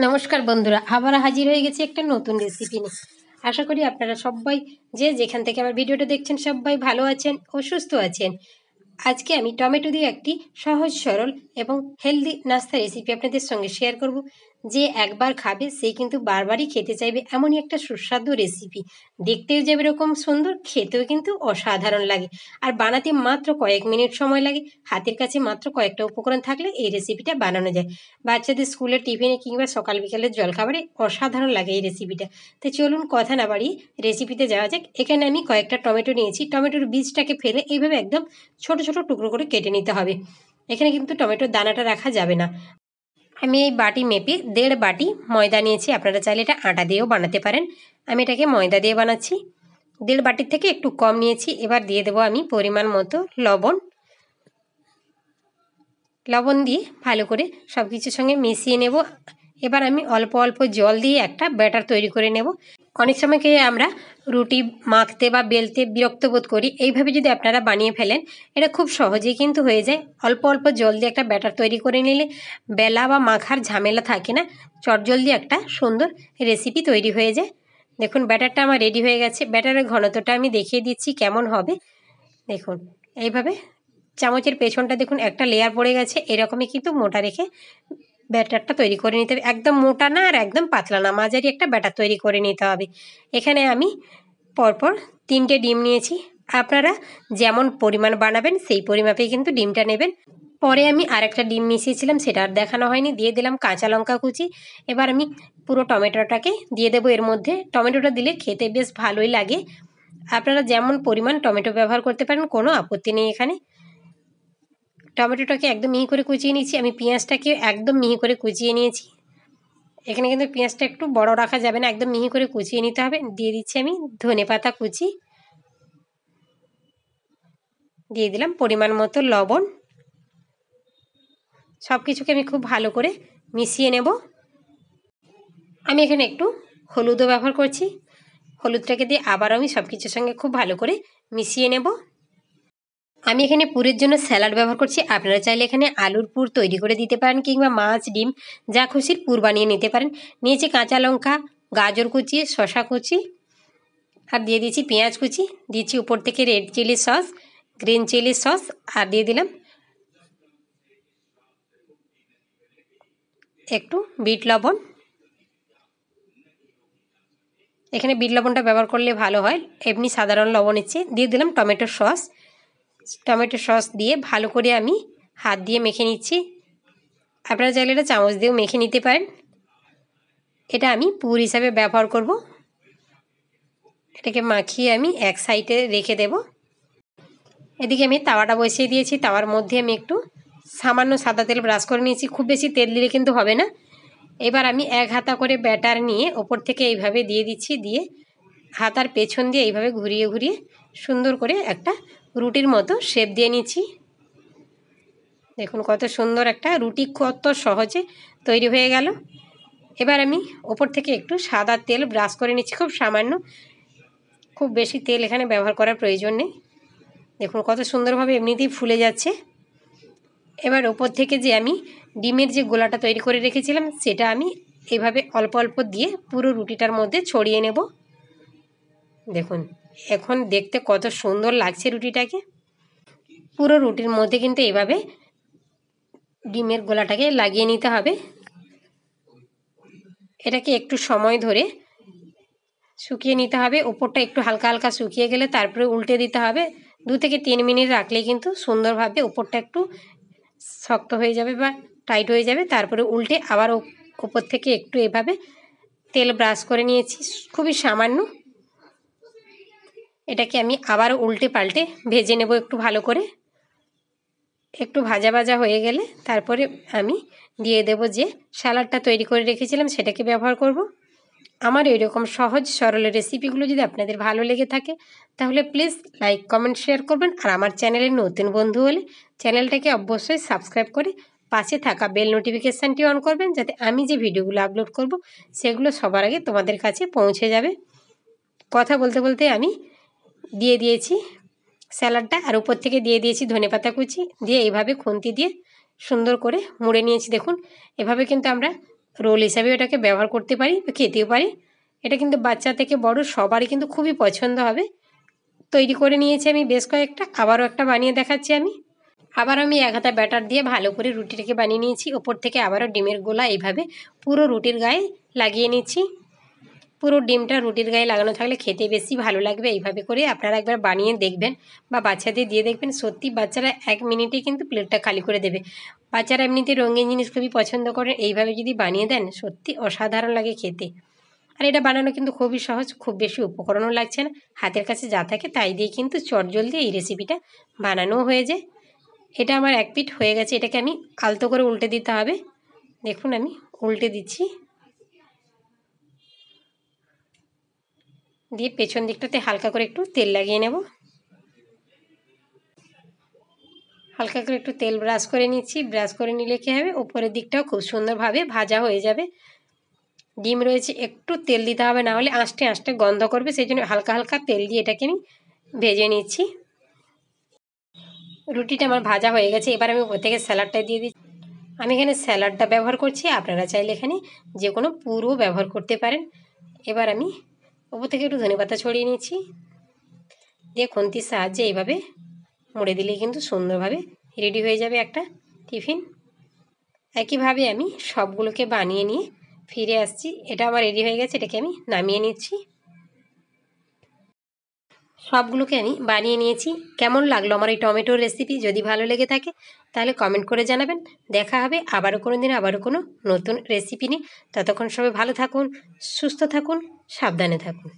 নমস্কার বন্ধুরা, আবার হাজির হয়ে গেছি একটা নতুন রেসিপি নিয়ে। আশা করি আপনারা সবাই যে যেখান থেকে আমার ভিডিওটা দেখছেন সবাই ভালো আছেন ও সুস্থ আছেন। আজকে আমি টমেটো দিয়ে একটি সহজ সরল এবং হেলদি নাস্তা রেসিপি আপনাদের সঙ্গে শেয়ার করব। যে একবার খাবে সে কিন্তু বারবারই খেতে চাইবে, এমনই একটা সুস্বাদু রেসিপি। দেখতেও যাবে এরকম সুন্দর, খেতেও কিন্তু অসাধারণ লাগে। আর বানাতে মাত্র কয়েক মিনিট সময় লাগে। হাতের কাছে মাত্র কয়েকটা উপকরণ থাকলে এই রেসিপিটা বানানো যায়। বাচ্চাদের স্কুলের টিফিনে কিংবা সকাল বিকালের জলখাবারে অসাধারণ লাগে এই রেসিপিটা। তো চলুন কথা না বাড়িয়ে রেসিপিতে যাওয়া যাক। এখানে আমি কয়েকটা টমেটো নিয়েছি। টমেটোর বীজটাকে ফেলে এইভাবে একদম ছোট ছোট টুকরো করে কেটে নিতে হবে। এখানে কিন্তু টমেটোর দানাটা রাখা যাবে না। আমি এই বাটি মেপে 1.5 বাটি ময়দা নিয়েছি। আপনারা চাইলে এটা আটা দিয়েও বানাতে পারেন। আমি এটাকে ময়দা দিয়ে বানাচ্ছি। 1.5 বাটির থেকে একটু কম নিয়েছি। এবার দিয়ে দেবো আমি পরিমাণ মতো লবণ। লবণ দিয়ে ভালো করে সব কিছুর সঙ্গে মিশিয়ে নেব। এবার আমি অল্প অল্প জল দিয়ে একটা ব্যাটার তৈরি করে নেব। অনেক সময় আমরা রুটি মাখতে বা বেলতে বিরক্ত বোধ করি। এইভাবে যদি আপনারা বানিয়ে ফেলেন, এটা খুব সহজেই কিন্তু হয়ে যায়। অল্প অল্প জল দিয়ে একটা ব্যাটার তৈরি করে নিলে বেলা বা মাখার ঝামেলা থাকে না। চটজলদি একটা সুন্দর রেসিপি তৈরি হয়ে যায়। দেখুন ব্যাটারটা আমার রেডি হয়ে গেছে। ব্যাটারের ঘনত্বটা আমি দেখিয়ে দিচ্ছি কেমন হবে। দেখুন এইভাবে চামচের পেছনটা দেখুন একটা লেয়ার পড়ে গেছে। এরকমই কিন্তু মোটা রেখে ব্যাটারটা তৈরি করে নিতে হবে। একদম মোটা না আর একদম পাতলা না, মাঝারি একটা ব্যাটার তৈরি করে নিতে হবে। এখানে আমি পরপর 3টে ডিম নিয়েছি। আপনারা যেমন পরিমাণ বানাবেন সেই পরিমাপেই কিন্তু ডিমটা নেবেন। পরে আমি আরেকটা ডিম মিশিয়েছিলাম, সেটা আর দেখানো হয়নি। দিয়ে দিলাম কাঁচা লঙ্কা কুচি। এবার আমি পুরো টমেটোটাকে দিয়ে দেবো এর মধ্যে। টমেটোটা দিলে খেতে বেশ ভালোই লাগে। আপনারা যেমন পরিমাণ টমেটো ব্যবহার করতে পারেন, কোনো আপত্তি নেই এখানে। টমেটোটাকে একদম মিহি করে কুচিয়ে নিয়েছি। আমি পেঁয়াজটাকে একদম মিহি করে কুচিয়ে নিয়েছি। এখানে কিন্তু পেঁয়াজটা একটু বড় রাখা যাবে না, একদম মিহি করে কুচিয়ে নিতে হবে। দিয়ে দিচ্ছি আমি ধনেপাতা কুচি। দিয়ে দিলাম পরিমাণ মতো লবণ। সব কিছুকে আমি খুব ভালো করে মিশিয়ে নেব। আমি এখানে একটু হলুদও ব্যবহার করছি। হলুদটাকে দিয়ে আবার আমি সব কিছুর সঙ্গে খুব ভালো করে মিশিয়ে নেব। আমি এখানে পুরের জন্য স্যালাড ব্যবহার করছি। আপনারা চাইলে এখানে আলুর পুর তৈরি করে দিতে পারেন কিংবা মাছ ডিম যা খুশির পুর বানিয়ে নিতে পারেন। নিয়েছি কাঁচা লঙ্কা, গাজর কুচি, শসা কুচি, আর দিয়ে দিয়েছি পেঁয়াজ কুচি। দিয়েছি উপর থেকে red chilli sauce, green chilli sauce, আর দিয়ে দিলাম একটু বিট লবণ। এখানে বিট লবণটা ব্যবহার করলে ভালো হয়, এমনি সাধারণ লবণ ইচ্ছে। দিয়ে দিলাম টমেটো সস। টমেটো সস দিয়ে ভালো করে আমি হাত দিয়ে মেখে নিচ্ছি। আপনারা চাইলে এটা চামচ দিয়েও মেখে নিতে পারেন। এটা আমি পুর হিসাবে ব্যবহার করব। এটাকে মাখিয়ে আমি এক সাইডে রেখে দেব। এদিকে আমি তাওয়াটা বসিয়ে দিয়েছি। তাওয়ার মধ্যে আমি একটু সামান্য সাদা তেল ব্রাশ করে নিয়েছি। খুব বেশি তেল দিলে কিন্তু হবে না। এবার আমি এক হাতা করে ব্যাটার নিয়ে ওপর থেকে এইভাবে দিয়ে দিচ্ছি। দিয়ে হাতার পেছন দিয়ে এইভাবে ঘুরিয়ে ঘুরিয়ে সুন্দর করে একটা রুটির মতো শেপ দিয়ে নিচ্ছি। দেখুন কত সুন্দর একটা রুটি, কত সহজে তৈরি হয়ে গেল। এবার আমি ওপর থেকে একটু সাদা তেল ব্রাশ করে নিচ্ছি, খুব সামান্য, খুব বেশি তেল এখানে ব্যবহার করার প্রয়োজন নেই। দেখুন কত সুন্দরভাবে এমনিতেই ফুলে যাচ্ছে। এবার ওপর থেকে যে আমি ডিমের যে গোলাটা তৈরি করে রেখেছিলাম সেটা আমি এইভাবে অল্প অল্প দিয়ে পুরো রুটিটার মধ্যে ছড়িয়ে নেব। দেখুন এখন দেখতে কত সুন্দর লাগছে রুটিটাকে। পুরো রুটির মধ্যে কিন্তু এইভাবে ডিমের গোলাটাকে লাগিয়ে নিতে হবে। এটাকে একটু সময় ধরে শুকিয়ে নিতে হবে। ওপরটা একটু হালকা হালকা শুকিয়ে গেলে তারপরে উল্টে দিতে হবে। 2 থেকে 3 মিনিট রাখলেই কিন্তু সুন্দরভাবে ওপরটা একটু শক্ত হয়ে যাবে বা টাইট হয়ে যাবে। তারপরে উল্টে আবার ওপর থেকে একটু এভাবে তেল ব্রাশ করে নিয়েছি, খুবই সামান্য। এটাকে আমি আবার উল্টে পাল্টে ভেজে নেব একটু ভালো করে। একটু ভাজা ভাজা হয়ে গেলে তারপরে আমি দিয়ে দেব যে স্যালাডটা তৈরি করে রেখেছিলাম, সেটাকে ব্যবহার করব। আমার এইরকম সহজ সরল রেসিপিগুলো যদি আপনাদের ভালো লেগে থাকে তাহলে প্লিজ লাইক কমেন্ট শেয়ার করবেন। আর আমার চ্যানেলের নতুন বন্ধু হলে চ্যানেলটাকে অবশ্যই সাবস্ক্রাইব করে পাশে থাকা বেল নোটিফিকেশানটি অন করবেন, যাতে আমি যে ভিডিওগুলো আপলোড করব সেগুলো সবার আগে তোমাদের কাছে পৌঁছে যাবে। কথা বলতে বলতে আমি দিয়ে দিয়েছি স্যালাডটা, আর উপর থেকে দিয়ে দিয়েছি ধনেপাতা কুচি। দিয়ে এইভাবে খুন্তি দিয়ে সুন্দর করে মুড়ে নিয়েছি। দেখুন এভাবে কিন্তু আমরা রোল হিসাবে এটাকে ব্যবহার করতে পারি বা খেতেও পারি। এটা কিন্তু বাচ্চা থেকে বড় সবারই কিন্তু খুবই পছন্দ হবে। তৈরি করে নিয়েছি আমি বেশ কয়েকটা, আবারও একটা বানিয়ে দেখাচ্ছি আমি। আবার আমি এক হাতা ব্যাটার দিয়ে ভালো করে রুটিটাকে বানিয়ে নিয়েছি। ওপর থেকে আবারও ডিমের গোলা এইভাবে পুরো রুটির গায়ে লাগিয়ে নিচ্ছি। পুরো ডিমটা রুটির গায়ে লাগানো থাকলে খেতে বেশি ভালো লাগবে। এইভাবে করে আপনারা একবার বানিয়ে দেখবেন বা বাচ্চাদের দিয়ে দেখবেন, সত্যি বাচ্চারা 1 মিনিটে কিন্তু প্লেটটা খালি করে দেবে। বাচ্চারা এমনিতে রঙিন জিনিস খুবই পছন্দ করেন, এইভাবে যদি বানিয়ে দেন সত্যি অসাধারণ লাগে খেতে। আর এটা বানানো কিন্তু খুবই সহজ, খুব বেশি উপকরণও লাগছে না, হাতের কাছে যা থাকে তাই দিয়ে কিন্তু চটজলদি এই রেসিপিটা বানানোও হয়ে যায়। এটা আমার 1 পিঠ হয়ে গেছে, এটাকে আমি আলতো করে উল্টে দিতে হবে। দেখুন আমি উল্টে দিচ্ছি, দিয়ে পেছন দিকটাতে হালকা করে একটু তেল লাগিয়ে নেব। হালকা করে একটু তেল ব্রাশ করে নিচ্ছি। ব্রাশ করে নিলে কী হবে, উপরের দিকটাও খুব সুন্দরভাবে ভাজা হয়ে যাবে। ডিম রয়েছে, একটু তেল দিতে হবে, না হলে আঁশটে আঁশটে গন্ধ করবে, সেই জন্য হালকা হালকা তেল দিয়ে এটাকে আমি ভেজে নিচ্ছি। রুটিটা আমার ভাজা হয়ে গেছে, এবার আমি উপর থেকে স্যালাডটা দিয়ে দিচ্ছি। আমি এখানে স্যালাডটা ব্যবহার করছি, আপনারা চাইলে এখানে যে কোনো পুরো ব্যবহার করতে পারেন। এবার আমি উপর থেকে একটু ধনেপাতা ছড়িয়ে নিচ্ছি, দিয়ে খুন্তির সাহায্যে এইভাবে মুড়ে দিলেই কিন্তু সুন্দরভাবে রেডি হয়ে যাবে একটা টিফিন। একইভাবে আমি সবগুলোকে বানিয়ে নিয়ে ফিরে আসছি। এটা আমার রেডি হয়ে গেছে, এটাকে আমি নামিয়ে নিচ্ছি। সবগুলোকে আমি বানিয়ে নিয়েছি। কেমন লাগলো আমার এই টমেটোর রেসিপি? যদি ভালো লেগে থাকে তাহলে কমেন্ট করে জানাবেন। দেখা হবে আবারও কোনো দিন আবারও কোনো নতুন রেসিপি নিয়ে। ততক্ষণ সবাই ভালো থাকুন, সুস্থ থাকুন, সাবধানে থাকুন।